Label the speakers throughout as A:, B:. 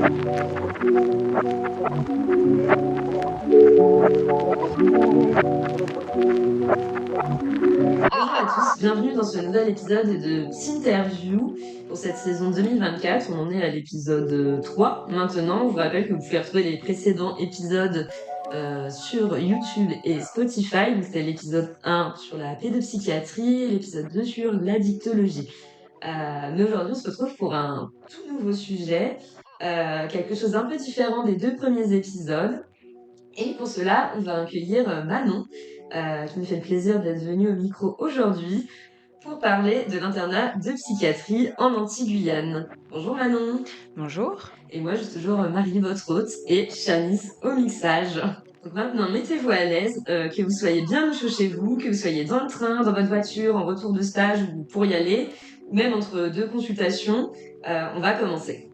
A: Bonjour à tous, bienvenue dans ce nouvel épisode de S'Interview pour cette saison 2024. On en est à l'épisode 3 maintenant. Je vous rappelle que vous pouvez retrouver les précédents épisodes sur YouTube et Spotify. Donc c'était l'épisode 1 sur la pédopsychiatrie et l'épisode 2 sur l'addictologie. Mais aujourd'hui, on se retrouve pour un tout nouveau sujet, quelque chose d'un peu différent des deux premiers épisodes. Et pour cela, on va accueillir Manon, qui nous fait le plaisir d'être venue au micro aujourd'hui pour parler de l'internat de psychiatrie en Antilles-Guyane. Bonjour Manon.
B: Bonjour.
A: Et moi, je suis toujours Marie, votre hôte, et Chanice au mixage. Donc maintenant, mettez-vous à l'aise, que vous soyez bien au chaud chez vous, que vous soyez dans le train, dans votre voiture, en retour de stage ou pour y aller, ou même entre deux consultations. On va commencer.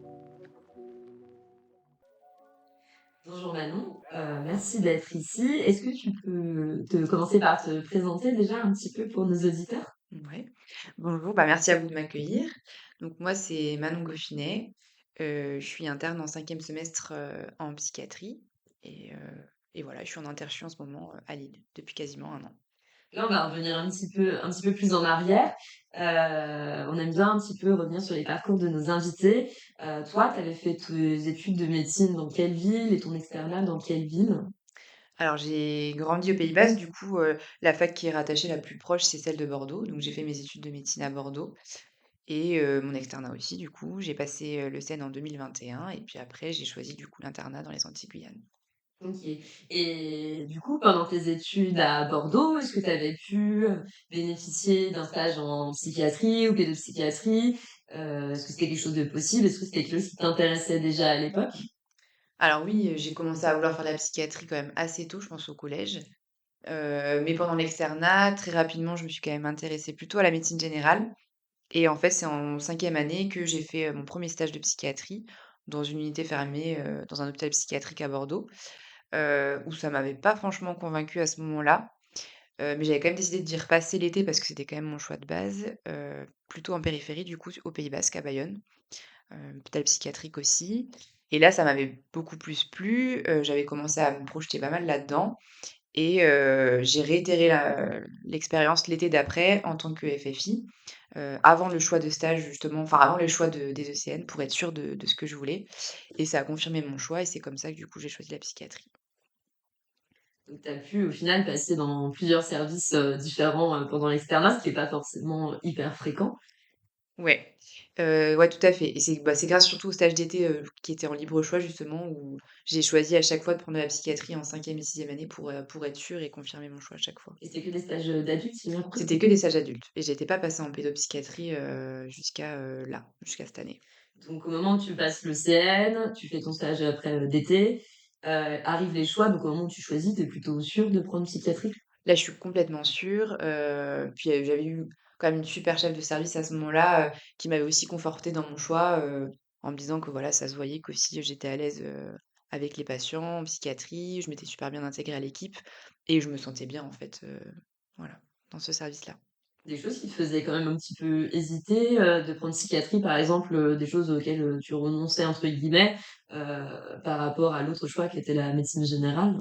A: Bonjour Manon, merci d'être ici. Est-ce que tu peux commencer par te présenter déjà un petit peu pour nos auditeurs?
B: Ouais. Bonjour, bah, merci à vous de m'accueillir. Donc moi, c'est Manon Goffinet. Je suis interne en 5e semestre, en psychiatrie et voilà, je suis en interchue en ce moment, à Lille depuis quasiment un an.
A: Là, on va revenir un petit peu plus en arrière. On aime bien un petit peu revenir sur les parcours de nos invités. Toi, tu avais fait tes études de médecine dans quelle ville et ton externat dans quelle ville?
B: Alors j'ai grandi au Pays Basque, du coup, la fac qui est rattachée la plus proche, c'est celle de Bordeaux. Donc j'ai fait mes études de médecine à Bordeaux et mon externat aussi du coup. J'ai passé, le CEN en 2021 et puis après j'ai choisi du coup l'internat dans les Antilles-Guyane.
A: Ok. Et du coup, pendant tes études à Bordeaux, est-ce que tu avais pu bénéficier d'un stage en psychiatrie ou pédopsychiatrie? Est-ce que c'était quelque chose de possible? Est-ce que c'était quelque chose qui t'intéressait déjà à l'époque?
B: Alors oui, j'ai commencé à vouloir faire de la psychiatrie quand même assez tôt, je pense au collège. Mais pendant l'externat, très rapidement, je me suis quand même intéressée plutôt à la médecine générale et en fait, c'est en 5e année que j'ai fait, mon premier stage de psychiatrie dans une unité fermée, dans un hôpital psychiatrique à Bordeaux, où ça m'avait pas franchement convaincue à ce moment-là, mais j'avais quand même décidé d'y repasser l'été parce que c'était quand même mon choix de base, plutôt en périphérie du coup, au Pays Basque, à Bayonne, hôpital psychiatrique aussi et là, ça m'avait beaucoup plus plu, j'avais commencé à me projeter pas mal là-dedans et j'ai réitéré l'expérience l'été d'après en tant que FFI, avant le choix de stage justement, enfin avant le choix des ECN pour être sûre de ce que je voulais et ça a confirmé mon choix et c'est comme ça que du coup j'ai choisi la psychiatrie.
A: Donc, tu as pu au final passer dans plusieurs services différents pendant l'externat, ce qui n'est pas forcément hyper fréquent.
B: Ouais, ouais tout à fait et c'est grâce surtout au stage d'été, qui était en libre choix justement où j'ai choisi à chaque fois de prendre de la psychiatrie en 5e et 6e année pour être sûre et confirmer mon choix à chaque fois.
A: Et c'était que des stages d'adultes, si j'ai bien compris?
B: C'était que des stages adultes et j'étais pas passée en pédopsychiatrie, jusqu'à cette année.
A: Donc au moment où tu passes le CN, tu fais ton stage après d'été, arrivent les choix, donc au moment où tu choisis, tu es plutôt sûre de prendre psychiatrie?
B: Là, je suis complètement sûre, puis, j'avais eu quand même une super chef de service à ce moment-là, qui m'avait aussi confortée dans mon choix, en me disant que voilà, ça se voyait qu'aussi j'étais à l'aise, avec les patients en psychiatrie, je m'étais super bien intégrée à l'équipe et je me sentais bien en fait, voilà, dans ce service-là.
A: Des choses qui te faisaient quand même un petit peu hésiter, de prendre psychiatrie, par exemple, des choses auxquelles, tu «renonçais» entre guillemets, par rapport à l'autre choix qui était la médecine générale?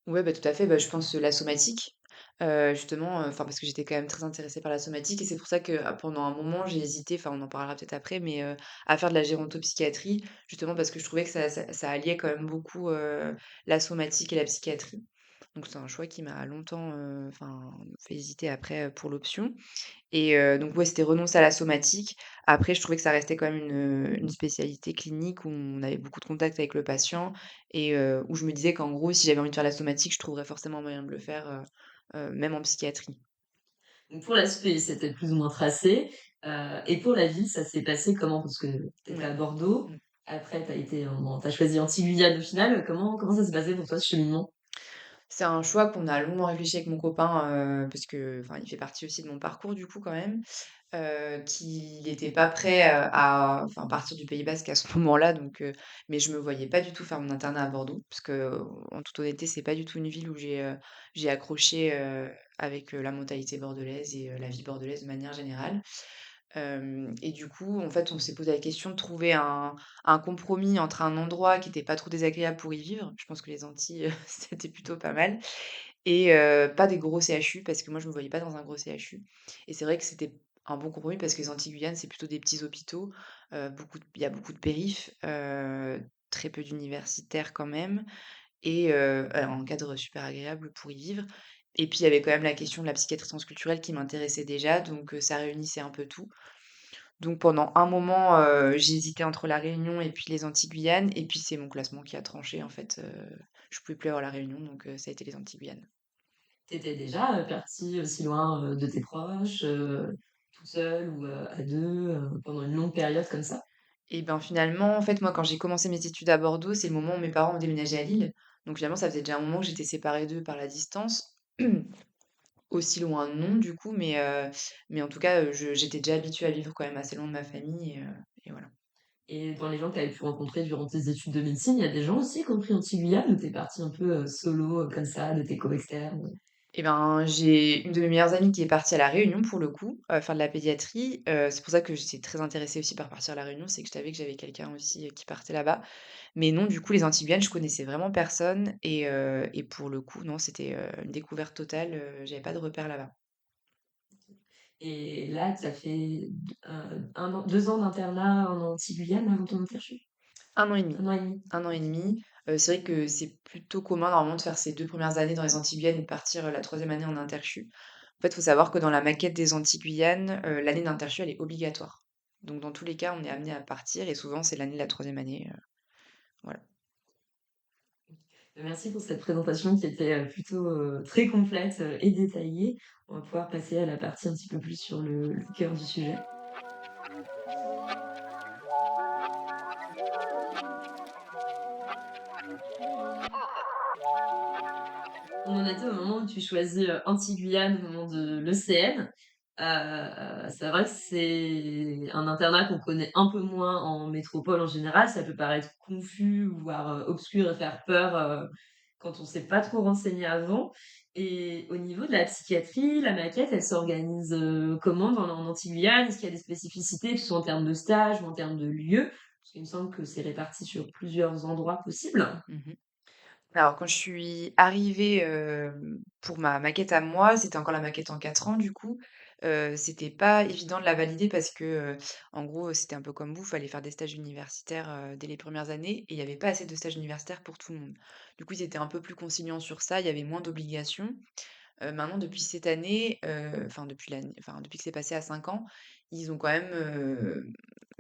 B: Ouais, bah, tout à fait, bah, je pense, la somatique, justement, enfin, parce que j'étais quand même très intéressée par la somatique et c'est pour ça que, pendant un moment, j'ai hésité, enfin, on en parlera peut-être après, mais, à faire de la gérontopsychiatrie, justement parce que je trouvais que ça alliait quand même beaucoup, la somatique et la psychiatrie. Donc c'est un choix qui m'a longtemps, enfin, fait hésiter après, pour l'option et donc ouais, c'était renoncer à la somatique. Après, je trouvais que ça restait quand même une spécialité clinique où on avait beaucoup de contact avec le patient et où je me disais qu'en gros, si j'avais envie de faire la somatique, je trouverais forcément moyen de le faire, même en psychiatrie.
A: Donc pour l'aspect, c'était plus ou moins tracé, et pour la ville, ça s'est passé comment? Parce que tu étais
B: Ouais.
A: à Bordeaux,
B: Mmh.
A: après tu as choisi Antilles-Guyane au final, comment ça s'est passé pour toi ce cheminement?
B: C'est un choix qu'on a longuement réfléchi avec mon copain, parce que, enfin, il fait partie aussi de mon parcours du coup quand même. Qu'il était pas prêt, à enfin, partir du Pays basque à ce moment-là donc mais je me voyais pas du tout faire mon internat à Bordeaux parce que, en toute honnêteté, c'est pas du tout une ville où j'ai accroché, avec, la mentalité bordelaise et la vie bordelaise de manière générale. Et du coup, en fait, on s'est posé la question de trouver un compromis entre un endroit qui était pas trop désagréable pour y vivre. Je pense que les Antilles, c'était plutôt pas mal et pas des gros CHU parce que moi, je me voyais pas dans un gros CHU et c'est vrai que c'était un bon compromis parce que les Antilles-Guyane, c'est plutôt des petits hôpitaux, il y a beaucoup de périphes, très peu d'universitaires quand même et un cadre super agréable pour y vivre et puis, il y avait quand même la question de la psychiatrie transculturelle qui m'intéressait déjà donc ça réunissait un peu tout. Donc pendant un moment, j'ai hésité entre La Réunion et puis les Antilles-Guyane et puis c'est mon classement qui a tranché en fait, je pouvais plus avoir La Réunion donc ça a été les Antilles-Guyane.
A: T'étais déjà partie aussi loin de tes proches, tout seul ou à deux, pendant une longue période comme ça?
B: Et ben, finalement, en fait, moi, quand j'ai commencé mes études à Bordeaux, c'est le moment où mes parents ont déménagé à Lille. Donc finalement, ça faisait déjà un moment que j'étais séparée d'eux par la distance. Aussi loin, non, du coup, mais en tout cas, j'étais déjà habituée à vivre quand même assez loin de ma famille et voilà.
A: Et dans les gens que tu avais pu rencontrer durant tes études de médecine, il y a des gens aussi qui ont pris Antigüiane ou t'es partie un peu solo comme ça, de tes cours externes?
B: Et ben, j'ai une de mes meilleures amies qui est partie à La Réunion pour le coup, faire de la pédiatrie. C'est pour ça que j'étais très intéressée aussi par partir à La Réunion, c'est que je savais que j'avais quelqu'un aussi, qui partait là-bas. Mais non, du coup, les Antilles je connaissais vraiment personne et pour le coup, non, c'était, une découverte totale, j'avais pas de repères là-bas.
A: Et là, tu as fait 1 an, 2 ans d'internat en Antilles-Guyane avant ton interchute?
B: 1 an et demi.
A: 1 an et demi.
B: 1 an et demi. C'est vrai que c'est plutôt commun normalement de faire ces 2 premières années dans les Antilles et de partir, la troisième année en interchu. En fait, il faut savoir que dans la maquette des Antilles-Guyane, l'année d'interchu, elle est obligatoire. Donc dans tous les cas, on est amené à partir et souvent c'est l'année de la troisième année, voilà.
A: Merci pour cette présentation qui était plutôt très complète et détaillée. On va pouvoir passer à la partie un petit peu plus sur le cœur du sujet. On en était au moment où tu choisis Antilles-Guyane au moment de l'ECN. C'est vrai que c'est un internat qu'on connaît un peu moins en métropole en général. Ça peut paraître confus, voire obscur et faire peur quand on s'est pas trop renseigné avant. Et au niveau de la psychiatrie, la maquette, elle s'organise comment en Antilles-Guyane? Est-ce qu'il y a des spécificités, que ce soit en termes de stage ou en termes de lieu? Parce qu'il me semble que c'est réparti sur plusieurs endroits possibles.
B: Mmh. Alors quand je suis arrivée, pour ma maquette à moi, c'était encore la maquette en 4 ans du coup, c'était pas évident de la valider parce que, en gros, c'était un peu comme vous, fallait faire des stages universitaires, dès les premières années et il y avait pas assez de stages universitaires pour tout le monde. Du coup, ils étaient un peu plus conciliants sur ça, il y avait moins d'obligations. Maintenant depuis cette année, enfin depuis que c'est passé à 5 ans, ils ont quand même,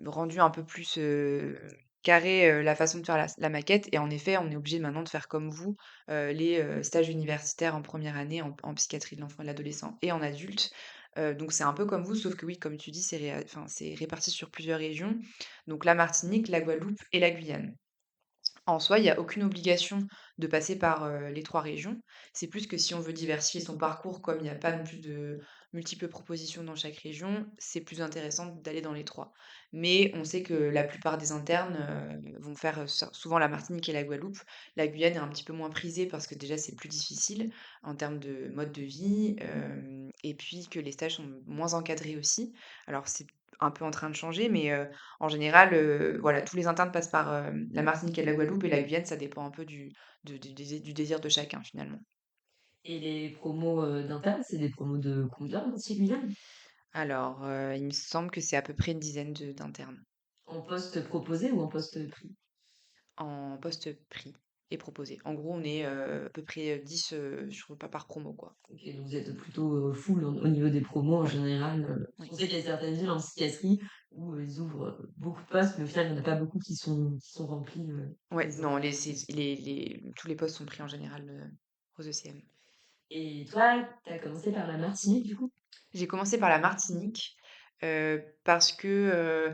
B: rendu un peu plus, carré, la façon de faire la maquette et en effet, on est obligé maintenant de faire comme vous, les, stages universitaires en première année en psychiatrie de l'enfant et de l'adolescent et en adulte. Donc c'est un peu comme vous, sauf que oui, comme tu dis, c'est réparti sur plusieurs régions, donc la Martinique, la Guadeloupe et la Guyane. En soi, il y a aucune obligation de passer par, les 3 régions. C'est plus que si on veut diversifier son parcours, comme il n'y a pas non plus de multiples propositions dans chaque région, c'est plus intéressant d'aller dans les 3. Mais on sait que la plupart des internes, vont faire, souvent la Martinique et la Guadeloupe. La Guyane est un petit peu moins prisée parce que déjà c'est plus difficile en termes de mode de vie, et puis que les stages sont moins encadrés aussi. Alors c'est un peu en train de changer, mais en général, voilà, tous les internes passent par, la Martinique et la Guadeloupe et la Guyane, ça dépend un peu du désir de chacun finalement.
A: Et les promos d'internes, c'est des promos de combien en Antilles-Guyane?
B: Alors, il me semble que c'est à peu près une dizaine d'internes
A: En poste proposé ou en poste pris?
B: en poste pris et proposé. En gros, on est, à peu près, 10, je crois pas par promo, quoi.
A: OK, donc vous êtes plutôt full au niveau des promos en
B: Ouais,
A: général.
B: oui.
A: On sait qu'il y a certaines villes en psychiatrie où ils ouvrent beaucoup de postes, mais au final, il n'y en a pas beaucoup qui sont remplis
B: Ouais,
A: quasiment.
B: non, les tous les postes sont pris en général, aux ECM.
A: Et toi, tu as commencé par la Martinique, du coup?
B: J'ai commencé par la Martinique, parce que,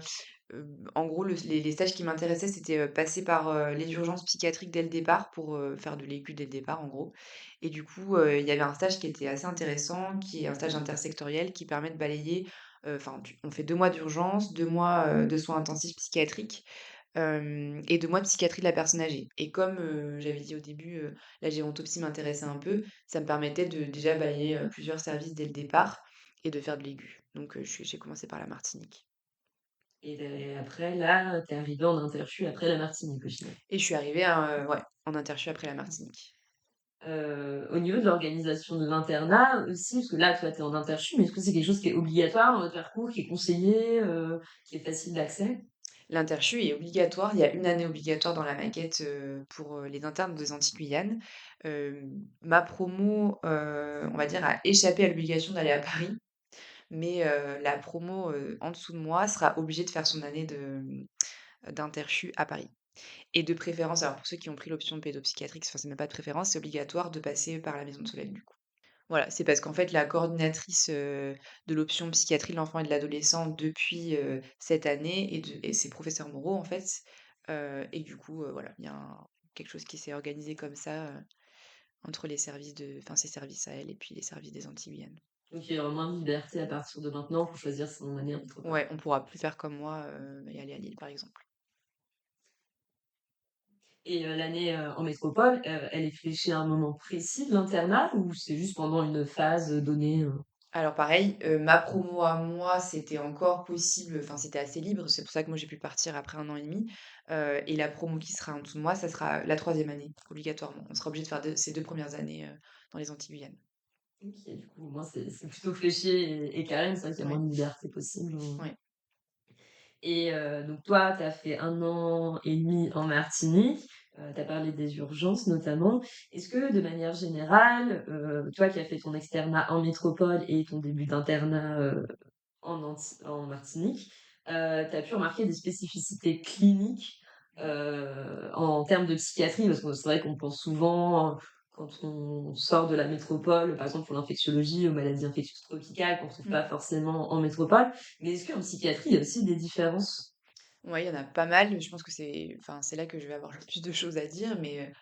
B: en gros, les stages qui m'intéressaient, c'était, passer par, les urgences psychiatriques dès le départ pour, faire de l'aigu dès le départ, en gros et du coup, il y avait un stage qui était assez intéressant, qui est un stage intersectoriel qui permet de balayer, enfin, tu on fait 2 mois d'urgence, 2 mois, de soins intensifs psychiatriques, et 2 mois de psychiatrie de la personne âgée et comme, j'avais dit au début, la gérontopsie m'intéressait un peu, ça me permettait de déjà balayer, plusieurs services dès le départ et de faire de l'aigu. Donc j'ai commencé par la Martinique
A: Et après là, tu es arrivée en interchu après la Martinique au final?
B: et je suis arrivée, ouais, en interchu après la Martinique.
A: Au niveau de l'organisation de l'internat aussi, parce que là, toi, tu es en interchu, mais est-ce que c'est quelque chose qui est obligatoire dans votre parcours, qui est conseillé, qui est facile d'accès?
B: L'interchu est obligatoire, il y a une année obligatoire dans la maquette, pour, les internes des Antilles-Guyane. Ma promo, on va dire, a échappé à l'obligation d'aller à Paris, mais la promo, en dessous de moi sera obligée de faire son année d'interchu à Paris et de préférence, alors pour ceux qui ont pris l'option pédopsychiatrique, enfin, c'est même pas de préférence, c'est obligatoire de passer par la Maison de Soleil, du coup. Voilà, c'est parce qu'en fait, la coordinatrice, de l'option psychiatrie de l'enfant et de l'adolescent depuis, cette année et c'est professeur Moreau, en fait, et du coup, voilà, il y a quelque chose qui s'est organisé comme ça, entre les services ses services à elle et puis les services des Antilles Guyane.
A: Donc il y aura moins de liberté à partir de maintenant pour choisir son année en métropole.
B: Ouais, on pourra plus faire comme moi, et aller à Lille, par exemple.
A: Et l'année, en métropole, elle est fléchée à un moment précis de l'internat ou c'est juste pendant une phase, donnée,
B: Alors pareil, ma promo à moi, c'était encore possible, enfin c'était assez libre, c'est pour ça que moi j'ai pu partir après 1 an et demi, et la promo qui sera en dessous de moi, ça sera la troisième année, obligatoirement. On sera obligé de faire ces 2 premières années, dans les Antilles Guyane.
A: OK, du coup, au moins c'est plutôt fléché et carré, c'est vrai qu'il y a moins
B: Ouais,
A: de liberté possible,
B: ouais.
A: et donc toi, tu as fait 1 an et demi en Martinique, tu as parlé des urgences notamment. Est-ce que de manière générale, toi qui as fait ton externat en métropole et ton début d'internat, en Martinique, tu as pu remarquer des spécificités cliniques, en termes de psychiatrie? Parce que c'est vrai qu'on pense souvent, quand on sort de la métropole, par exemple pour l'infectiologie, aux maladies infectieuses tropicales qu'on retrouve
B: Mmh.
A: pas forcément en métropole. Mais est-ce qu'en psychiatrie, il y a aussi des différences?
B: Ouais, il y en a pas mal, je pense que c'est là que je vais avoir le plus de choses à dire, mais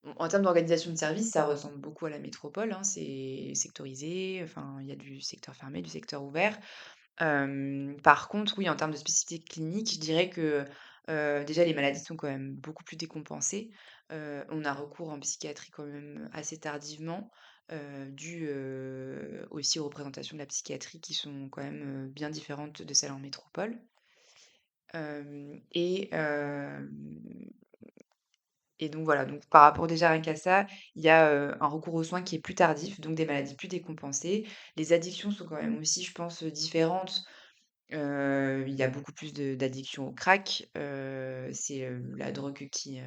B: en termes d'organisation de service, ça ressemble beaucoup à la métropole, hein, c'est sectorisé, enfin il y a du secteur fermé, du secteur ouvert. Par contre, oui, en termes de spécificité clinique, je dirais que, déjà les maladies sont quand même beaucoup plus décompensées. On a recours en psychiatrie quand même assez tardivement, dû, aussi aux représentations de la psychiatrie qui sont quand même, bien différentes de celles en métropole. Hem et hem et donc voilà, donc par rapport déjà rien qu'à ça, il y a, un recours aux soins qui est plus tardif, donc des maladies plus décompensées. Les addictions sont quand même aussi, je pense, différentes. Il y a beaucoup plus d'addictions au crack, c'est, la drogue qui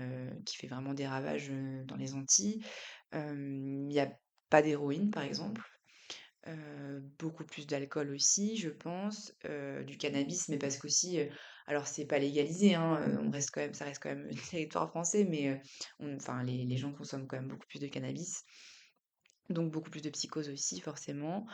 B: fait vraiment des ravages, dans les Antilles. Il y a pas d'héroïne, par exemple. Beaucoup plus d'alcool aussi, je pense, du cannabis, mais parce qu'aussi, alors c'est pas légalisé, hein, on reste quand même ça reste quand même territoire français, mais, enfin les gens consomment quand même beaucoup plus de cannabis, donc beaucoup plus de psychose aussi forcément.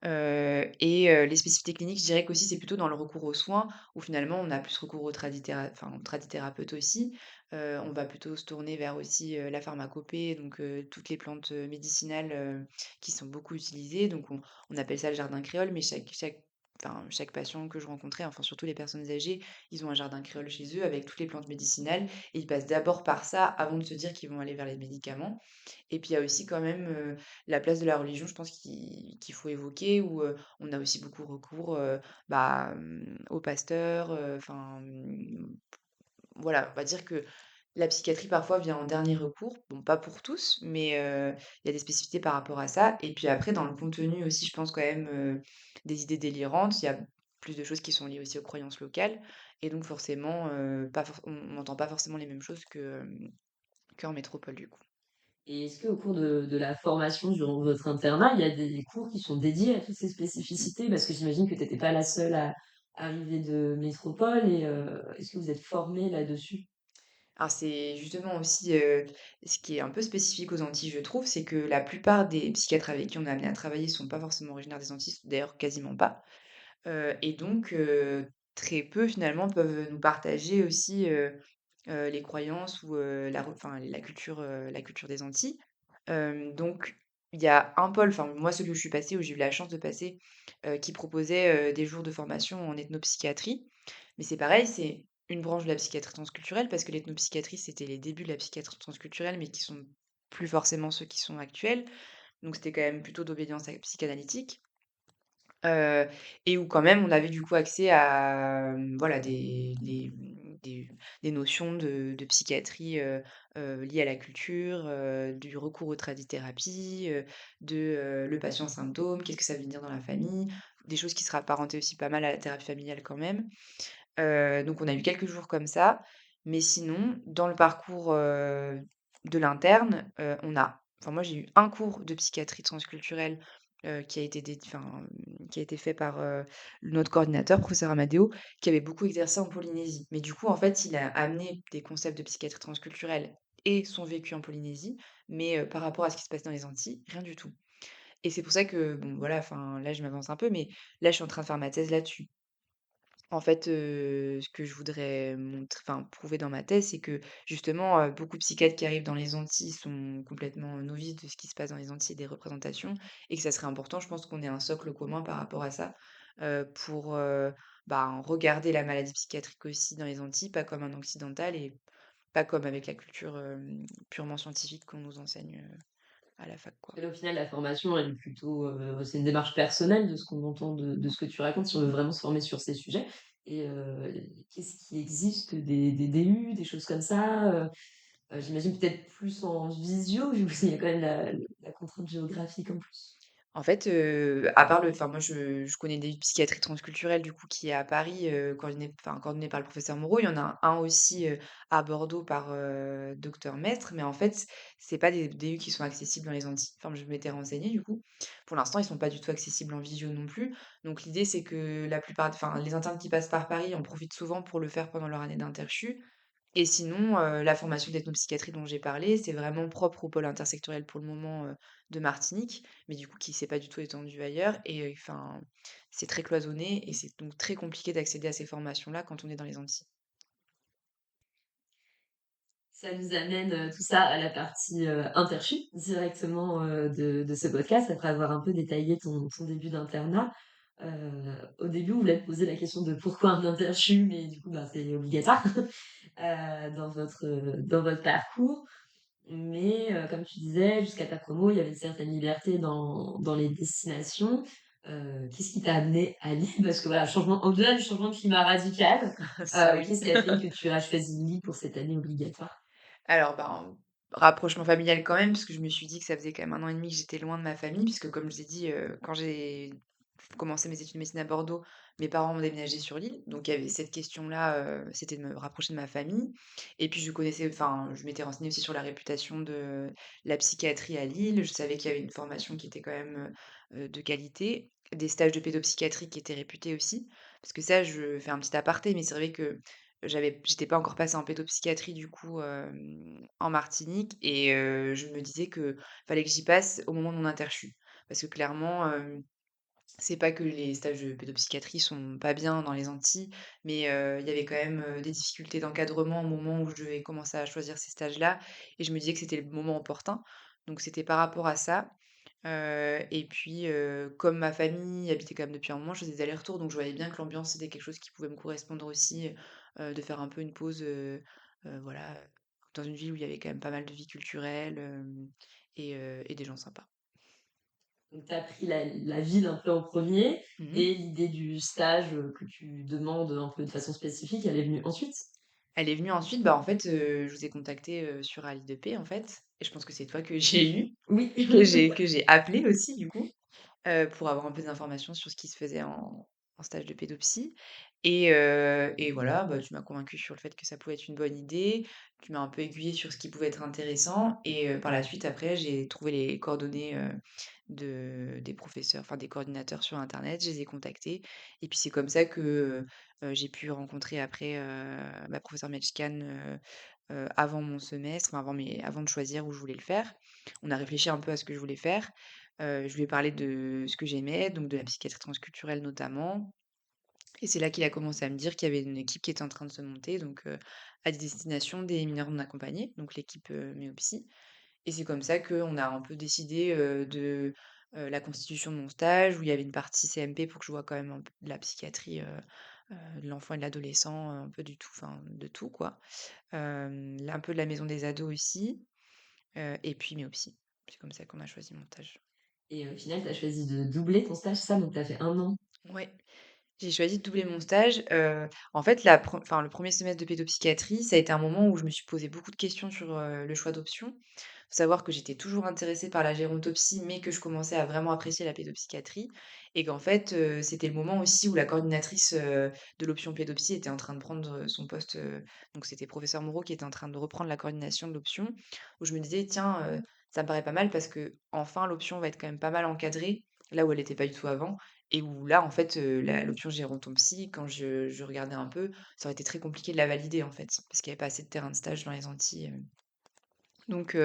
B: Les spécificités cliniques, je dirais qu'aussi c'est plutôt dans le recours aux soins où finalement on a plus recours aux tradithérapeutes aussi. On va plutôt se tourner vers aussi, la pharmacopée, donc toutes les plantes, médicinales, qui sont beaucoup utilisées. Donc on appelle ça le jardin créole, mais chaque patient que je rencontrais, enfin surtout les personnes âgées, ils ont un jardin créole chez eux avec toutes les plantes médicinales et ils passent d'abord par ça avant de se dire qu'ils vont aller vers les médicaments. Et puis il y a aussi quand même, la place de la religion, je pense qu'il faut évoquer où, on a aussi beaucoup recours, aux pasteurs, voilà, on va dire que la psychiatrie parfois vient en dernier recours. Bon, pas pour tous, mais, il y a des spécificités par rapport à ça et puis après dans le contenu aussi, je pense quand même, des idées délirantes. Il y a plus de choses qui sont liées aussi aux croyances locales et donc forcément, pas forc on n'entend pas forcément les mêmes choses qu'en métropole, du coup.
A: Et est-ce qu'au cours de la formation durant votre internat, il y a des cours qui sont dédiés à toutes ces spécificités? Parce que j'imagine que tu étais pas la seule à arriver de métropole et est-ce que vous êtes formés là-dessus?
B: Alors c'est justement aussi, ce qui est un peu spécifique aux Antilles, je trouve, c'est que la plupart des psychiatres avec qui on est amené à travailler sont pas forcément originaires des Antilles, d'ailleurs quasiment pas. Et donc très peu finalement peuvent nous partager aussi, les croyances ou la culture des Antilles. Donc il y a un pôle, enfin moi celui où je suis passée, où j'ai eu la chance de passer, qui proposait, des jours de formation en ethnopsychiatrie. Mais c'est pareil, c'est une branche de la psychiatrie transculturelle parce que l'ethnopsychiatrie, c'était les débuts de la psychiatrie transculturelle, mais qui sont plus forcément ceux qui sont actuels. Donc c'était quand même plutôt d'obédience psychanalytique. Heu et où quand même on avait du coup accès à, voilà des notions de psychiatrie, liées à la culture, du recours aux tradithérapie, le patient symptôme, qu'est-ce que ça veut dire dans la famille? Des choses qui se rapparentaient aussi pas mal à la thérapie familiale quand même. Donc on a eu quelques jours comme ça, mais sinon dans le parcours, de l'interne, moi j'ai eu un cours de psychiatrie transculturelle, qui a été qui a été fait par, notre coordinateur, professeur Amadeo, qui avait beaucoup exercé en Polynésie. Mais du coup, en fait, il a amené des concepts de psychiatrie transculturelle et son vécu en Polynésie, mais par rapport à ce qui se passe dans les Antilles, rien du tout. Et c'est pour ça que, bon voilà, enfin là je m'avance un peu, mais là je suis en train de faire ma thèse là-dessus. En fait, ce que je voudrais prouver dans ma thèse, c'est que justement, beaucoup de psychiatres qui arrivent dans les Antilles sont complètement novices de ce qui se passe dans les Antilles et des représentations et que ça serait important, je pense qu'on ait un socle commun par rapport à ça, pour, regarder la maladie psychiatrique aussi dans les Antilles, pas comme un occidental et pas comme avec la culture, purement scientifique qu'on nous enseigne, à la fac, quoi.
A: Et au final, la formation, elle est plutôt, c'est une démarche personnelle de ce qu'on entend de ce que tu racontes, si on veut vraiment se former sur ces sujets. Et qu'est-ce qui existe? Des DU, des choses comme ça? J'imagine peut-être plus en visio, vu qu'il y a quand même la contrainte géographique en plus.
B: En fait, à part moi je connais des psychiatries transculturelles du coup qui est à Paris, coordonné par le professeur Moreau. Il y en a un aussi, à Bordeaux par, docteur Maistre, mais en fait, c'est pas des DU qui sont accessibles dans les Antilles. Enfin, je m'étais renseignée du coup. Pour l'instant, ils sont pas du tout accessibles en visio non plus. Donc l'idée, c'est que les internes qui passent par Paris en profitent souvent pour le faire pendant leur année d'interchus et sinon, la formation d'ethnopsychiatrie dont j'ai parlé, c'est vraiment propre au pôle intersectoriel pour le moment, de Martinique, mais du coup qui s'est pas du tout étendu ailleurs et c'est très cloisonné et c'est donc très compliqué d'accéder à ces formations-là quand on est dans les Antilles.
A: Ça nous amène, tout ça à la partie, interchu directement, de ce podcast, après avoir un peu détaillé ton début d'internat. Au début, on voulait te poser la question de pourquoi un interchu, mais du coup, bah, c'est obligatoire, dans votre parcours. Mais, comme tu disais, jusqu'à ta promo, il y avait une certaine liberté dans les destinations. Qu'est-ce qui t'a amené à Lille? Parce que voilà, changement au-delà du changement de climat radical,
B: Ça oui.
A: qu'est-ce qui a fait que tu as choisi Lille pour cette année obligatoire?
B: Alors, rapprochement familial quand même, parce que je me suis dit que ça faisait quand même 1 an et demi que j'étais loin de ma famille, puisque comme je l'ai dit, quand j'ai commencé mes études de médecine à Bordeaux, mes parents ont déménagé sur l'île. Donc il y avait cette question-là, c'était de me rapprocher de ma famille. Et puis je m'étais renseignée aussi sur la réputation de la psychiatrie à Lille. Je savais qu'il y avait une formation qui était quand même, de qualité, des stages de pédopsychiatrie qui étaient réputés aussi. Parce que ça, je fais un petit aparté, mais c'est vrai que j'étais pas encore passée en pédopsychiatrie du coup, en Martinique et je me disais que fallait que j'y passe au moment de mon interchut. Parce que clairement, c'est pas que les stages de pédopsychiatrie sont pas bien dans les Antilles, mais il y avait quand même, des difficultés d'encadrement au moment où je devais commencer à choisir ces stages-là et je me disais que c'était le moment opportun. Donc c'était par rapport à ça, et puis, comme ma famille habitait quand même depuis un moment, je faisais des allers-retours, donc je voyais bien que l'ambiance, c'était quelque chose qui pouvait me correspondre aussi, de faire un peu une pause, voilà, dans une ville où il y avait quand même pas mal de vie culturelle, et des gens sympas.
A: Donc tu as pris la ville un peu en premier
B: Mmh.
A: et l'idée du stage, que tu demandes un peu de façon spécifique, elle est venue ensuite?
B: Elle est venue ensuite, bah, en fait, je vous ai contacté, sur Ali2P, en fait et je pense que c'est toi que j'ai eu,
A: Oui.
B: que j'ai appelé aussi du coup. Pour avoir un peu d'informations sur ce qui se faisait en stage de pédopsie et voilà, bah, tu m'as convaincue sur le fait que ça pouvait être une bonne idée. Tu m'as un peu aiguillée sur ce qui pouvait être intéressant et par la suite, après, j'ai trouvé les coordonnées, des professeurs, enfin des coordinateurs sur internet. Je les ai contactés et puis c'est comme ça que, j'ai pu rencontrer après, ma professeure Metchkan, avant mon semestre, enfin avant de choisir où je voulais le faire. On a réfléchi un peu à ce que je voulais faire. Je lui ai parlé de ce que j'aimais, donc de la psychiatrie transculturelle notamment et c'est là qu'il a commencé à me dire qu'il y avait une équipe qui était en train de se monter donc à destination des mineurs non accompagnés, donc l'équipe, Méopsy et c'est comme ça qu'on a un peu décidé, la constitution de mon stage où il y avait une partie CMP pour que je vois quand même un peu de la psychiatrie, de l'enfant et de l'adolescent, un peu du tout, enfin de tout quoi. Là un peu de la maison des ados aussi, et puis Méopsy. C'est comme ça qu'on a choisi mon stage.
A: Et au final, tu as choisi de doubler ton stage, c'est ça? Donc tu as fait 1 an?
B: Ouais. J'ai choisi de doubler mon stage, en fait, la pre enfin, le premier semestre de pédopsychiatrie, ça a été un moment où je me suis posé beaucoup de questions sur, le choix d'options. Faut savoir que j'étais toujours intéressée par la gérontopsie, mais que je commençais à vraiment apprécier la pédopsychiatrie et qu'en fait, c'était le moment aussi où la coordinatrice, de l'option pédopsie était en train de prendre, son poste, donc c'était professeur Moreau qui était en train de reprendre la coordination de l'option, où je me disais: «Tiens, ça me paraît pas mal parce que enfin l'option va être quand même pas mal encadrée», là où elle était pas du tout avant et où là, en fait, la l'option gérontopsie, quand je regardais un peu, ça aurait été très compliqué de la valider, en fait, parce qu'il y avait pas assez de terrain de stage dans les Antilles, donc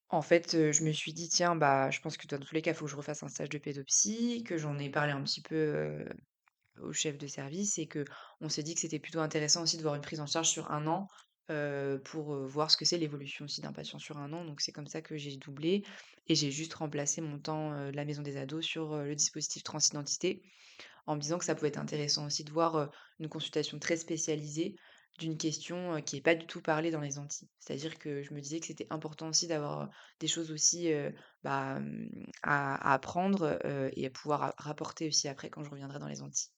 B: en fait, je me suis dit: «Tiens, bah, je pense que dans tous les cas, il faut que je refasse un stage de pédopsie», que j'en ai parlé un petit peu, au chef de service et que on s'est dit que c'était plutôt intéressant aussi de voir une prise en charge sur 1 an, pour, voir ce que c'est l'évolution aussi d'un patient sur 1 an. Donc c'est comme ça que j'ai doublé et j'ai juste remplacé mon temps, de la maison des ados sur, le dispositif transidentité en me disant que ça pouvait être intéressant aussi de voir, une consultation très spécialisée d'une question, qui est pas du tout parlée dans les Antilles. C'est-à-dire que je me disais que c'était important aussi d'avoir, des choses aussi, à apprendre, et à pouvoir rapporter aussi après quand je reviendrai dans les Antilles.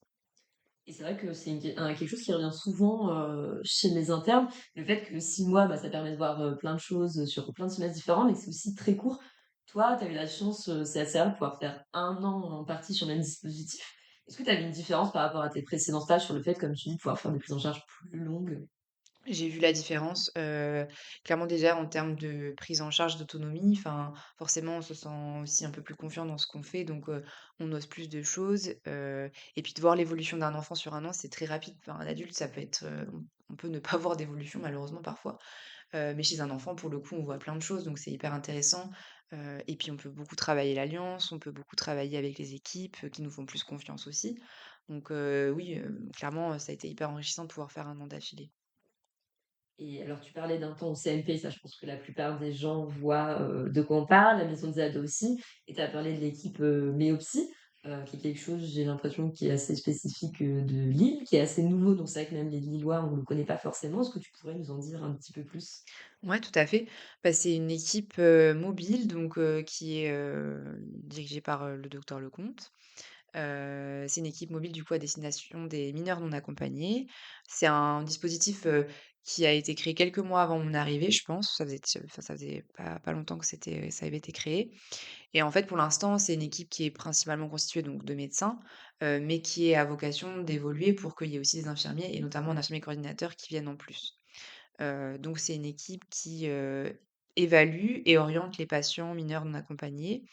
A: Et c'est vrai que c'est quelque chose qui revient souvent chez mes internes, le fait que 6 mois, bah, ça permet de voir plein de choses sur plein de semestres différents, mais que c'est aussi très court. Toi, tu as eu la chance, c'est assez rare, de pouvoir faire 1 an en partie sur le même dispositif. Est-ce que tu as vu une différence par rapport à tes précédents stages sur le fait, comme tu dis, de pouvoir faire des prises en charge plus longues?
B: J'ai vu la différence, clairement déjà en termes de prise en charge d'autonomie, enfin, forcément on se sent aussi un peu plus confiant dans ce qu'on fait donc on ose plus de choses, et puis de voir l'évolution d'un enfant sur 1 an, c'est très rapide. Enfin, un adulte, ça peut être, on peut ne pas voir d'évolution malheureusement parfois, mais chez un enfant, pour le coup, on voit plein de choses donc c'est hyper intéressant, et puis on peut beaucoup travailler l'alliance, on peut beaucoup travailler avec les équipes, qui nous font plus confiance aussi donc oui, clairement, ça a été hyper enrichissant de pouvoir faire 1 an d'affilée.
A: Et alors, tu parlais d'un temps au CMP, ça, je pense que la plupart des gens voient de quoi on parle, la maison des ados aussi. Et tu as parlé de l'équipe Méopsy, qui est quelque chose, j'ai l'impression, qui est assez spécifique de Lille, qui est assez nouveau. Donc, c'est vrai que même les Lillois, on ne le connaît pas forcément. Est-ce que tu pourrais nous en dire un petit peu plus?
B: Ouais, tout à fait. Bah, c'est une équipe, mobile donc qui est, dirigée par, le docteur Lecomte. C'est une équipe mobile du coup à destination des mineurs non accompagnés. C'est un dispositif, qui a été créé quelques mois avant mon arrivée, je pense. Ça faisait pas longtemps que ça avait été créé et en fait, pour l'instant, c'est une équipe qui est principalement constituée donc de médecins, mais qui est à vocation d'évoluer pour qu'il y ait aussi des infirmiers et notamment un infirmier coordinateur qui vienne en plus. Donc c'est une équipe qui, évalue et oriente les patients mineurs non accompagnés,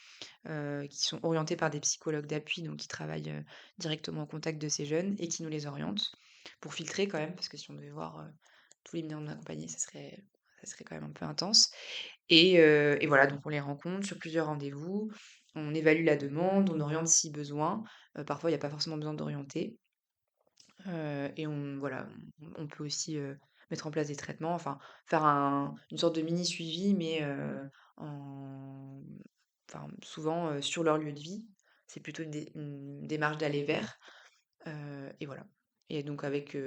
B: qui sont orientés par des psychologues d'appui, donc qui travaillent, directement au contact de ces jeunes et qui nous les orientent pour filtrer quand même, parce que si on devait voir, tous les mineurs non accompagnés, ça serait quand même un peu intense et voilà, donc on les rencontre sur plusieurs rendez-vous, on évalue la demande, on oriente si besoin, parfois il y a pas forcément besoin d'orienter. Et on voilà, on peut aussi, mettre en place des traitements, enfin faire une sorte de mini suivi mais, en enfin souvent, sur leur lieu de vie. C'est plutôt une démarche d'aller vers, et voilà. Et donc avec,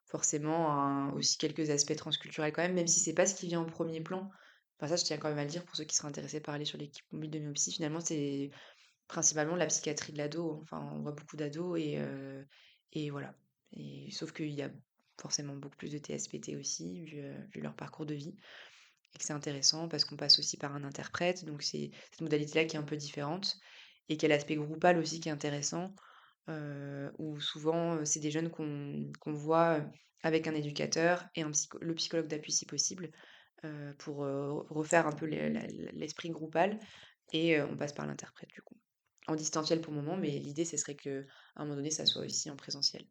B: forcément aussi quelques aspects transculturels quand même, même si c'est pas ce qui vient en premier plan. Enfin ça, je tiens quand même à le dire pour ceux qui seraient intéressés par aller sur l'équipe mobile de Myopsie, finalement c'est principalement la psychiatrie de l'ado, enfin, on voit beaucoup d'ados et voilà. Et sauf qu'il y a forcément beaucoup plus de TSPT aussi, vu leur parcours de vie et que c'est intéressant parce qu'on passe aussi par un interprète, donc c'est cette modalité-là qui est un peu différente et qui a l'aspect groupal aussi qui est intéressant, où souvent, c'est des jeunes qu'on voit, avec un éducateur et le psychologue d'appui si possible, pour, refaire un peu l'esprit groupal et on passe par l'interprète du coup. En distanciel pour le moment, mais l'idée, ce serait qu'à un moment donné, ça soit aussi en présentiel.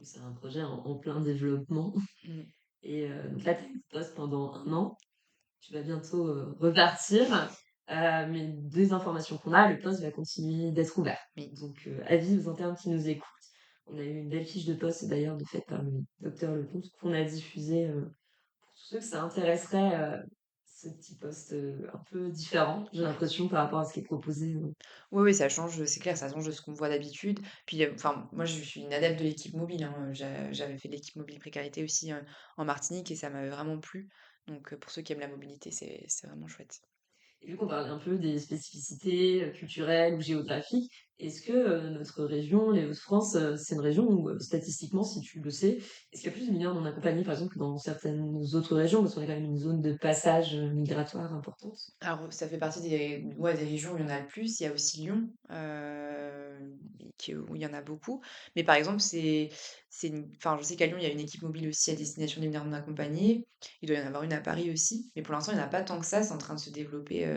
A: C'est un projet en plein développement.
B: Mmh.
A: Et donc là, tu as eu ce poste pendant 1 an. Tu vas bientôt repartir. Mais deux informations qu'on a, le poste va continuer d'être ouvert.
B: Oui.
A: Donc, avis aux internes qui nous écoutent. On a eu une belle fiche de poste d'ailleurs de faite par le docteur Lecomte qu'on a diffusée pour tous ceux que ça intéresserait, ce petit poste un peu différent, j'ai l'impression, par rapport à ce qui est proposé.
B: Oui, oui, ça change, c'est clair, ça change de ce qu'on voit d'habitude. Puis, enfin, moi, je suis une adepte de l'équipe mobile, hein, j'avais fait de l'équipe mobile précarité aussi, en Martinique et ça m'avait vraiment plu. Donc, pour ceux qui aiment la mobilité, c'est vraiment chouette.
A: Et vu qu'on parlait un peu des spécificités, culturelles ou géographiques, est-ce que, notre région, les Hauts-de-France, c'est une région où, statistiquement, si tu le sais, est-ce qu'il y a plus de mineurs non accompagnés, par exemple, que dans certaines autres régions? Parce qu'on est quand même une zone de passage, migratoire importante.
B: Alors, ça fait partie des ouais, des régions où il y en a le plus. Il y a aussi Lyon, où il y en a beaucoup. Mais par exemple, c'est une enfin, je sais qu'à Lyon, il y a une équipe mobile aussi à destination des mineurs non accompagnés. Il doit y en avoir une à Paris aussi, mais pour l'instant, il n'y en a pas tant que ça. C'est en train de se développer,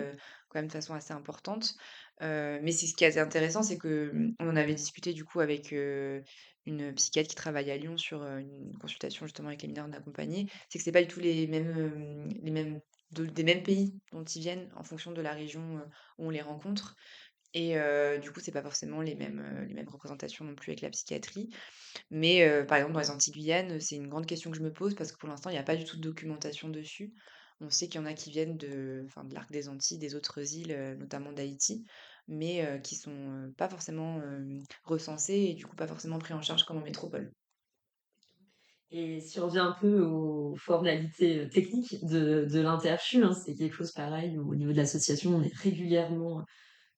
B: quand même de façon assez importante. Mais c'est ce qui est assez intéressant, c'est que, on en avait discuté du coup avec, une psychiatre qui travaille à Lyon sur, une consultation justement avec les mineurs non accompagnés. C'est que c'est pas du tout les mêmes des mêmes pays dont ils viennent en fonction de la région, où on les rencontre et du coup, c'est pas forcément les mêmes représentations non plus avec la psychiatrie. Mais par exemple, dans les Antilles-Guyane, c'est une grande question que je me pose parce que pour l'instant, il y a pas du tout de documentation dessus. On sait qu'il y en a qui viennent de l'arc des Antilles, des autres îles, notamment d'Haïti, mais qui sont, pas forcément, recensés et du coup pas forcément pris en charge comme en métropole.
A: Et si on revient un peu aux formalités, techniques de l'Interchu, hein, c'est quelque chose pareil où au niveau de l'association, on est régulièrement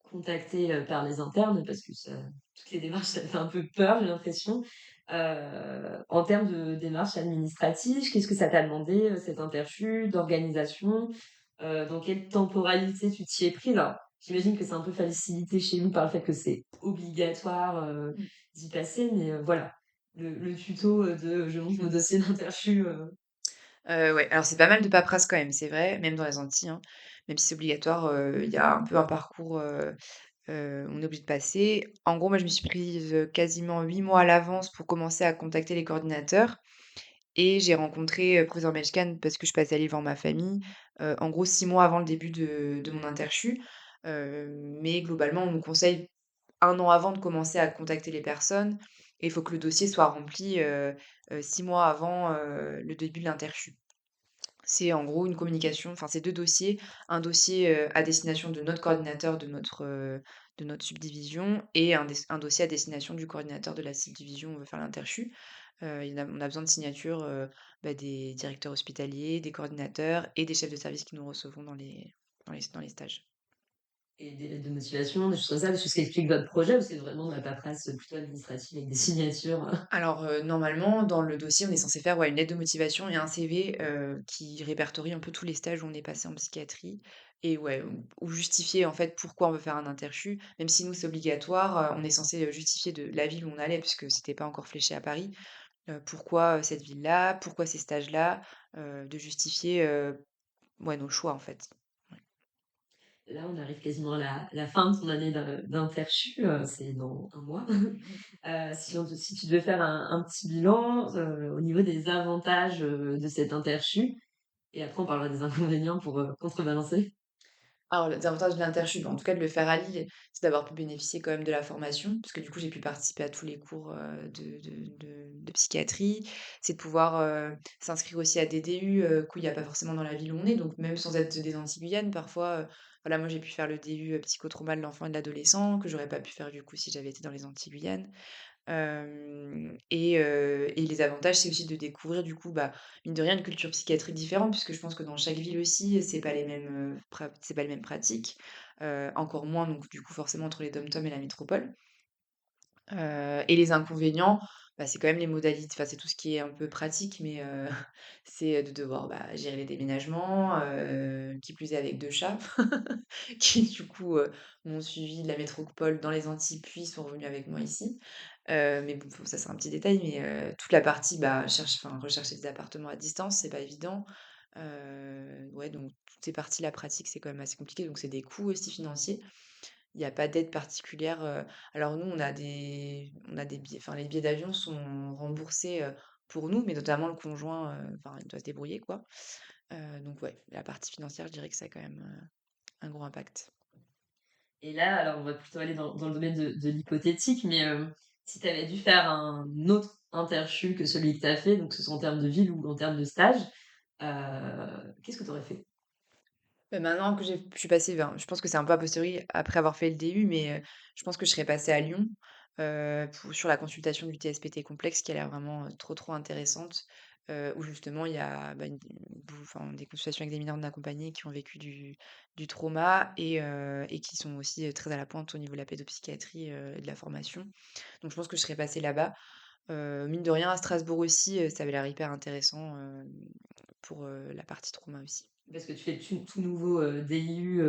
A: contacté, par les internes parce que ça toutes les démarches, ça fait un peu peur, j'ai l'impression. En termes de démarches administratives, qu'est-ce que ça t'a demandé, cette Interchu, d'organisation? Dans quelle temporalité tu t'y es pris? Alors, j'imagine que c'est un peu facilité chez nous par le fait que c'est obligatoire, d'y passer, mais voilà, le tuto, de «Je monte mon dossier d'Interchu»,
B: Ouais, alors c'est pas mal de paperasse quand même, c'est vrai, même dans les Antilles, hein. Même si c'est obligatoire, il y a un peu un parcours, on est obligé de passer. En gros, moi, je me suis prise, quasiment 8 mois à l'avance pour commencer à contacter les coordinateurs et j'ai rencontré, Professeur Melchkan parce que je passais à aller voir ma famille, en gros 6 mois avant le début de mon interchu. Mais globalement, on nous conseille 1 an avant de commencer à contacter les personnes et il faut que le dossier soit rempli, 6 mois avant, le début de l'interchu. C'est en gros une communication, enfin c'est 2 dossiers. Un dossier, à destination de notre coordinateur de notre subdivision et un dossier à destination du coordinateur de la subdivision où on veut faire l'interchu. On a besoin de signatures, des directeurs hospitaliers, des coordinateurs et des chefs de service que nous recevons dans les stages.
A: et des lettres de motivation, des choses comme ça, des choses qui expliquent votre projet ou c'est vraiment de la paperasse, plutôt administrative avec des signatures?
B: Alors, normalement, dans le dossier, on est censé faire, ouais, une lettre de motivation et un CV, qui répertorie un peu tous les stages où on est passé en psychiatrie et ouais, ou justifier, en fait, pourquoi on veut faire un interchu. Même si nous, c'est obligatoire, on est censé, justifier de la ville où on allait puisque c'était pas encore fléché à Paris. Pourquoi, cette ville-là? Pourquoi ces stages-là? De justifier, ouais, nos choix, en fait. Ouais.
A: Là, on arrive quasiment à la fin de ton année d'Interchu, c'est dans un mois. Si tu devais faire un petit bilan, au niveau des avantages, de cette Interchu et après on parlera des inconvénients pour, contrebalancer.
B: Alors, les avantages de l'Interchute, en tout cas de le faire à Lille, c'est d'avoir pu bénéficier quand même de la formation, parce que du coup, j'ai pu participer à tous les cours de psychiatrie. C'est de pouvoir s'inscrire aussi à des DU qu'il n'y a pas forcément dans la ville où on est, donc même sans être des Antilles-Guyane, parfois, voilà, moi j'ai pu faire le DU psychotrauma de l'enfant et de l'adolescent, que j'aurais pas pu faire du coup si j'avais été dans les Antilles-Guyane. Et les avantages, c'est aussi de découvrir du coup, bah, mine de rien, une culture psychiatrique différente puisque je pense que dans chaque ville aussi, c'est pas les mêmes pratiques, encore moins donc du coup forcément entre les DOM-TOM et la métropole. Et les inconvénients, bah, c'est quand même les modalités, enfin, c'est tout ce qui est un peu pratique, mais c'est de devoir, bah, gérer les déménagements, qui plus est avec 2 chats qui du coup, m'ont suivi de la métropole dans les Antilles, puis sont revenus avec moi ici. Mais bon, ça c'est un petit détail, mais toute la partie, bah, rechercher des appartements à distance, c'est pas évident. Ouais, donc toutes ces parties-là pratiques, c'est quand même assez compliqué, donc c'est des coûts aussi financiers. Il y a pas d'aide particulière, alors nous, on a des billets enfin, les billets d'avion sont remboursés, pour nous, mais notamment le conjoint, enfin, il doit se débrouiller, quoi. Donc ouais, la partie financière, je dirais que ça a quand même, un gros impact.
A: Et là, alors on va plutôt aller dans le domaine de l'hypothétique, mais, si tu avais dû faire un autre Interchu que celui que tu as fait, donc que ce soit en termes de ville ou en termes de stage, qu'est-ce que tu aurais fait?
B: Maintenant que je suis passée vers je pense que c'est un peu a posteriori après avoir fait le DU, mais je pense que je serais passée à Lyon, sur la consultation du TSPT complexe qui a l'air vraiment, trop, trop intéressante. où justement il y a, bah, enfin, des consultations avec des mineurs non accompagnés qui ont vécu du trauma et qui sont aussi, très à la pointe au niveau de la pédopsychiatrie, et de la formation. Donc je pense que je serais passée là-bas. Mine de rien, à Strasbourg aussi, ça avait l'air hyper intéressant, pour, la partie trauma aussi.
A: Parce que tu fais tout nouveau DIU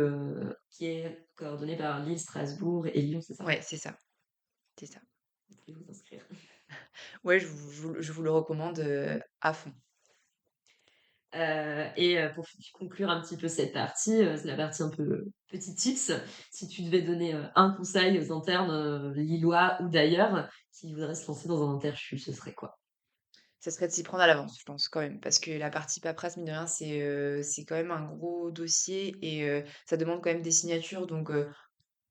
A: qui est coordonné par Lille, Strasbourg et Lyon, c'est ça?
B: Ouais, c'est ça, c'est ça.
A: Vous pouvez vous inscrire.
B: Ouais, je vous le recommande, à fond.
A: Pour conclure un petit peu cette partie, c'est la partie un peu petit tips. Si tu devais donner un conseil aux internes lillois ou d'ailleurs qui voudraient se lancer dans un interchu, ce serait quoi?
B: Ça serait de s'y prendre à l'avance, je pense quand même, parce que la partie paperasse, mine de rien, c'est quand même un gros dossier et ça demande quand même des signatures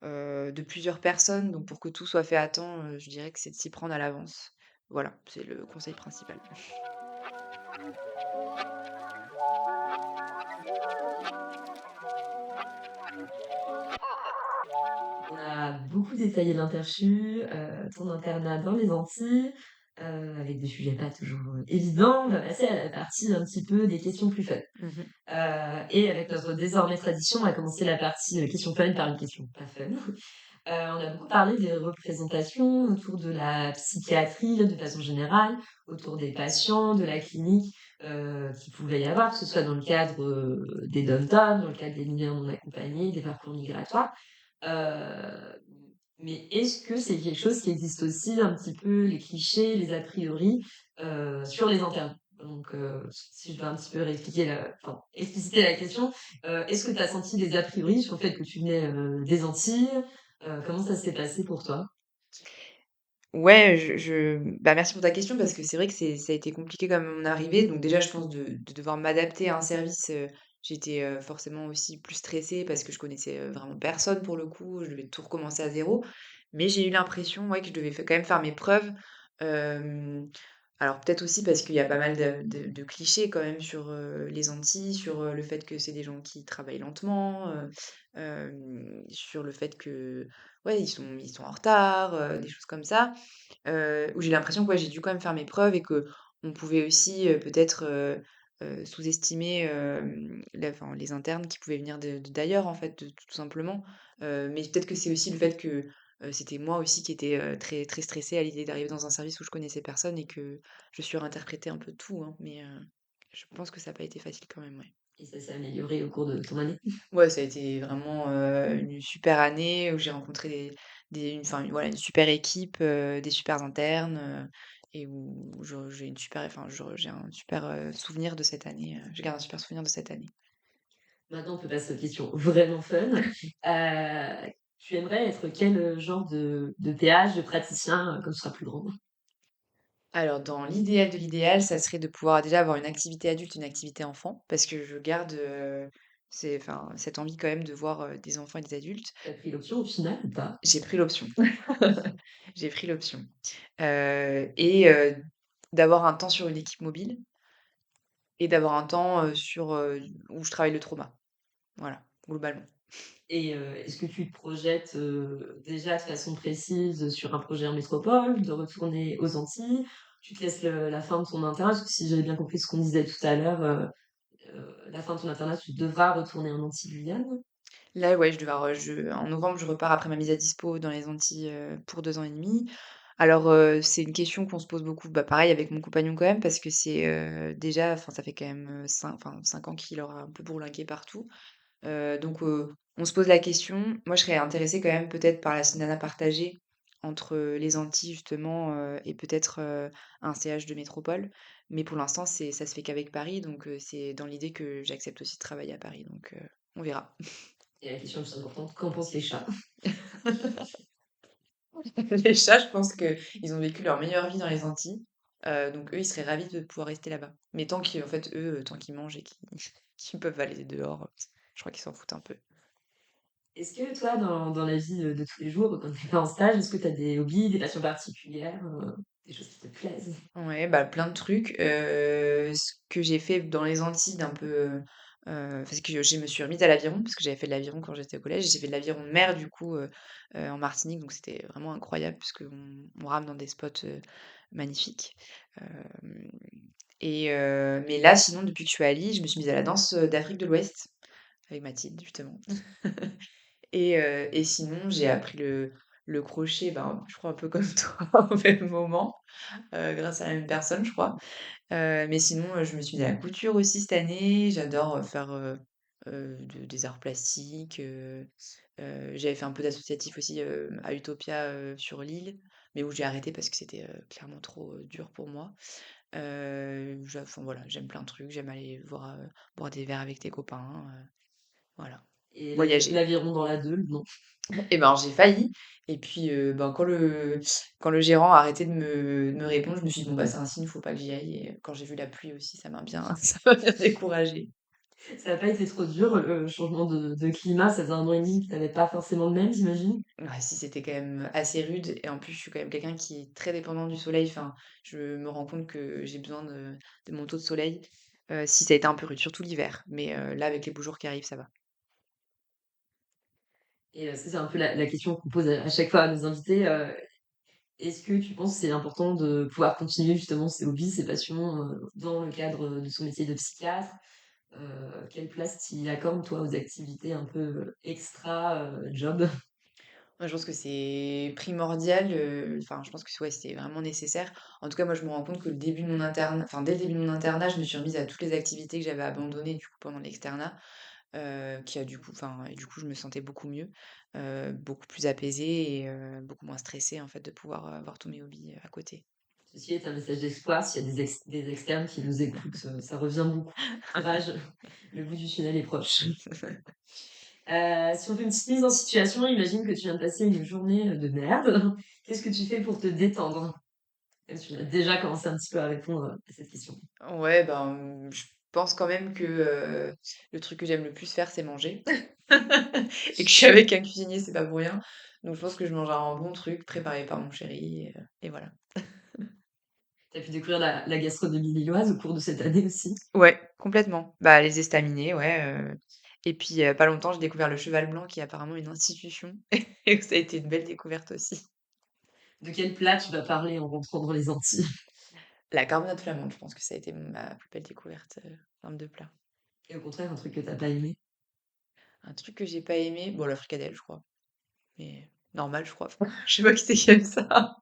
B: de plusieurs personnes. Donc pour que tout soit fait à temps, je dirais que c'est de s'y prendre à l'avance. Voilà, c'est le conseil principal.
A: On a beaucoup détaillé l'Interchu, ton internat dans les Antilles, avec des sujets pas toujours évidents. On va passer à la partie un petit peu des questions plus fun.
B: Mmh.
A: Et avec notre désormais tradition, on va commencer la partie questions fun par une question pas fun. On a beaucoup parlé des représentations autour de la psychiatrie de façon générale, autour des patients, de la clinique qu'il pouvait y avoir, que ce soit dans le cadre des dom-toms, dans le cadre des mineurs non accompagnés, des parcours migratoires. Euh, mais est-ce que c'est quelque chose qui existe aussi un petit peu, les clichés, les a priori, sur les internes? Donc, si je dois un petit peu réexpliquer enfin, expliciter la question, est-ce que tu as senti des a priori sur le fait que tu venais des Antilles? Comment ça s'est passé pour toi?
B: Ouais, bah, merci pour ta question parce que c'est vrai que ça a été compliqué comme mon arrivée. Donc déjà, je pense de devoir m'adapter à un service, j'étais, forcément aussi plus stressée parce que je connaissais, vraiment personne pour le coup. Je devais tout recommencer à zéro. Mais j'ai eu l'impression, ouais, que je devais quand même faire mes preuves. Hem, alors peut-être aussi parce qu'il y a pas mal de clichés quand même sur, les Antilles, sur, le fait que c'est des gens qui travaillent lentement, sur le fait que, ouais, ils sont en retard, des choses comme ça. Où j'ai l'impression que, ouais, j'ai dû quand même faire mes preuves et qu'on pouvait aussi, peut-être, sous-estimer, enfin, les internes qui pouvaient venir d'ailleurs, en fait, tout simplement. Mais peut-être que c'est aussi le fait que, c'était moi aussi qui étais, très très stressée à l'idée d'arriver dans un service où je connaissais personne et que je surinterprétais un peu tout, hein. Mais, je pense que ça a pas été facile quand même, ouais.
A: Et ça s'est amélioré au cours de ton année?
B: Ouais, ça a été vraiment, une super année où j'ai rencontré enfin, voilà, une super équipe, des super internes, et où j'ai une super enfin, j'ai un super, souvenir de cette année, je garde un super souvenir de cette année.
A: Maintenant, on peut passer aux questions vraiment fun. Tu aimerais être quel genre de PH, de praticien quand tu seras plus grande?
B: Alors dans l'idéal de l'idéal, ça serait de pouvoir déjà avoir une activité adulte, une activité enfant, parce que je garde, enfin, cette envie quand même de voir, des enfants et des adultes.
A: T'as pris l'option au final ou pas?
B: J'ai pris l'option. J'ai pris l'option, et d'avoir un temps sur une équipe mobile. Et d'avoir un temps, où je travaille le trauma. Voilà, globalement.
A: Et est-ce que tu te projettes, déjà de façon précise sur un projet en métropole, de retourner aux Antilles? Tu te laisses la fin de ton internat? Parce que si j'avais bien compris ce qu'on disait tout à l'heure, la fin de ton internat, tu devras retourner en Antilles-Guyane?
B: Là, ouais, en novembre, je repars après ma mise à dispo dans les Antilles, pour 2 ans et demi. Alors, c'est une question qu'on se pose beaucoup, bah, pareil avec mon compagnon quand même parce que c'est, déjà enfin, ça fait quand même, 5 ans qu'il aura un peu bourlingué partout. Donc, on se pose la question. Moi, je serais intéressée quand même peut-être par la Synana partagée entre, les Antilles justement, et peut-être, un CH de métropole. Mais pour l'instant, ça se fait qu'avec Paris, donc, c'est dans l'idée que j'accepte aussi de travailler à Paris, donc, on verra.
A: Et la question la plus importante, qu'en pensent les chats?
B: Les chats, je pense qu'ils ont vécu leur meilleure vie dans les Antilles, donc eux, ils seraient ravis de pouvoir rester là-bas. Mais tant qu'ils en fait, eux, tant qu'ils mangent et qu'ils qu'ils peuvent aller dehors, je crois qu'ils s'en foutent un peu.
A: Est-ce que toi, dans la vie de tous les jours, quand tu es pas en stage, est-ce que tu as des hobbies, des passions particulières, des choses qui te plaisent?
B: Ouais, bah, plein de trucs. Ce que j'ai fait dans les Antilles d'un peu, parce que je me suis remise à l'aviron, parce que j'avais fait de l'aviron quand j'étais au collège. J'ai fait de l'aviron de mer du coup, en Martinique, donc c'était vraiment incroyable puisqu'on rame dans des spots, magnifiques. Hem Mais là, sinon, depuis que je suis à Lille, je me suis mise à la danse, d'Afrique de l'Ouest avec Mathilde, justement. Et sinon, j'ai appris le crochet, ben, je crois un peu comme toi au même moment, grâce à la même personne, je crois. Mais sinon, je me suis mis à la couture aussi cette année. J'adore, faire, des arts plastiques, j'avais fait un peu d'associatif aussi, à Utopia, sur l'île, mais où j'ai arrêté parce que c'était, clairement trop, dur pour moi. Enfin voilà, j'aime plein de trucs, j'aime aller boire des verres avec tes copains, voilà.
A: Et
B: Voyager.
A: l'aviron dans la Deule, non?
B: Et ben, j'ai failli et puis, ben, quand le gérant a arrêté de me répondre, je me suis dit: «Bon, bah, c'est un signe, faut pas que j'y aille» et quand j'ai vu la pluie aussi, ça m'a bien ça m'a bien découragée.
A: Ça n'a pas été trop dur, le changement de climat? Ça faisait 1 an et demi que tu pas forcément le même, j'imagine?
B: Ouais, si, c'était quand même assez rude et en plus, je suis quand même quelqu'un qui est très dépendant du soleil. Enfin, je me rends compte que j'ai besoin de manteau de soleil, si ça a été un peu rude, surtout l'hiver. Mais là, avec les beaux jours qui arrivent, ça va.
A: Et ça, c'est un peu la question qu'on pose à chaque fois à nos invités. Est-ce que tu penses que c'est important de pouvoir continuer justement ses hobbies, ses passions, dans le cadre de son métier de psychiatre? Quelle place tu y accordes, toi, aux activités un peu, extra, job?
B: Moi, je pense que c'est primordial, enfin, je pense que ouais, c'est vraiment nécessaire. En tout cas, moi, je me rends compte que dès le début de mon internat, je me suis remise à toutes les activités que j'avais abandonnées, du coup, pendant l'externat, qui a du coup enfin et du coup, je me sentais beaucoup mieux, beaucoup plus apaisée et beaucoup moins stressée, en fait, de pouvoir, avoir tous mes hobbies, à côté.
A: Ceci est un message d'espoir, s'il y a des externes qui nous écoutent, ça revient beaucoup. Courage, le bout du tunnel est proche. Si on fait une petite mise en situation, imagine que tu viens de passer une journée, de merde. Qu'est-ce que tu fais pour te détendre? Tu as déjà commencé un petit peu à répondre à cette question.
B: Ouais, ben, je pense quand même que, le truc que j'aime le plus faire, c'est manger et que je suis avec un cuisinier, c'est pas pour rien. Donc je pense que je mange un bon truc préparé par mon chéri et voilà.
A: Tu as pu découvrir la gastronomie lilloise au cours de cette année aussi.
B: Ouais, complètement. Bah, les estaminets, ouais, et puis, pas longtemps, j'ai découvert le Cheval Blanc qui est apparemment une institution et ça a été une belle découverte aussi.
A: De quel plat tu vas parler en rentrant dans les Antilles?
B: La carbonate flamande, je pense que ça a été ma plus belle découverte, en termes de plat.
A: Et au contraire, un truc que tu pas aimé?
B: Un truc que j'ai pas aimé, bon, la fricadelle, je crois, mais normal, je crois. Je sais pas qui c'est qui aime ça.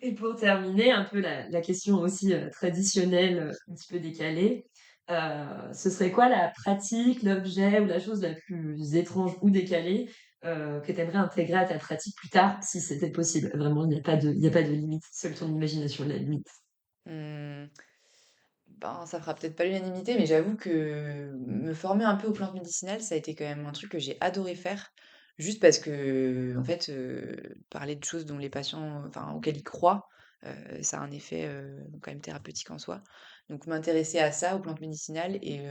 A: Et pour terminer, un peu la question aussi, traditionnelle, un petit peu décalée, ce serait quoi la pratique, l'objet ou la chose la plus étrange ou décalée, que tu aimerais intégrer à ta pratique plus tard, si c'était possible? Vraiment, il y a pas de limite, seule ton imagination est la limite.
B: Mmh, ben, ça fera peut-être pas l'unanimité, mais j'avoue que me former un peu aux plantes médicinales, ça a été quand même un truc que j'ai adoré faire. Juste parce que, en fait, parler de choses dont les patients enfin, auxquelles ils croient, ça a un effet, quand même thérapeutique en soi. Donc m'intéresser à ça, aux plantes médicinales et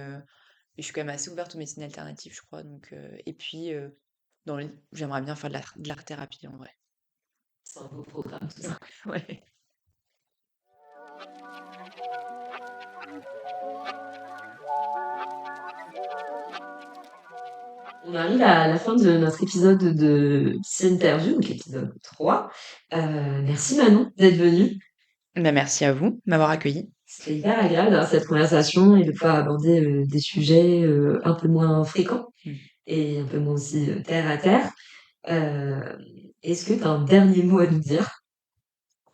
B: je suis quand même assez ouverte aux médecines alternatives, je crois, et puis, j'aimerais bien faire de l'art-thérapie en vrai.
A: C'est un beau programme tout ça.
B: Ouais.
A: On arrive à la fin de notre épisode de Psy Interview, donc l'épisode 3. Merci Manon d'être venue.
B: Bah, merci à vous de m'avoir accueillie.
A: C'était hyper agréable d'avoir cette conversation et de pouvoir aborder, des sujets, un peu moins fréquents
B: Mmh.
A: et un peu moins aussi, terre à terre. Heu, Est-ce que tu as un dernier mot à nous dire?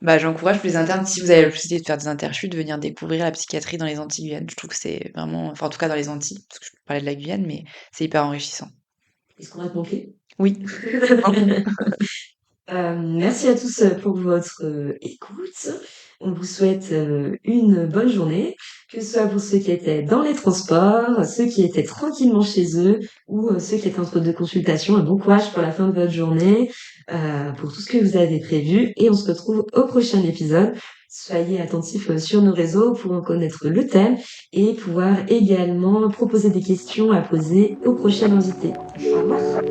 B: Bah, j'encourage tous les internes, si vous avez la possibilité de faire des interchutes, de venir découvrir la psychiatrie dans les Antilles Guyane. Je trouve que c'est vraiment enfin, en tout cas dans les Antilles, parce que je parlais de la Guyane, mais c'est hyper enrichissant.
A: Est-ce qu'on a manqué?
B: Oui, beaucoup.
A: Merci à tous, pour votre, écoute. On vous souhaite, une bonne journée, que ce soit pour ceux qui étaient dans les transports, ceux qui étaient tranquillement chez eux ou, ceux qui étaient entre 2 consultations. Un bon courage pour la fin de votre journée, pour tout ce que vous avez prévu et on se retrouve au prochain épisode. Soyez attentifs, sur nos réseaux pour en connaître le thème et pouvoir également proposer des questions à poser aux prochains invités. Au revoir.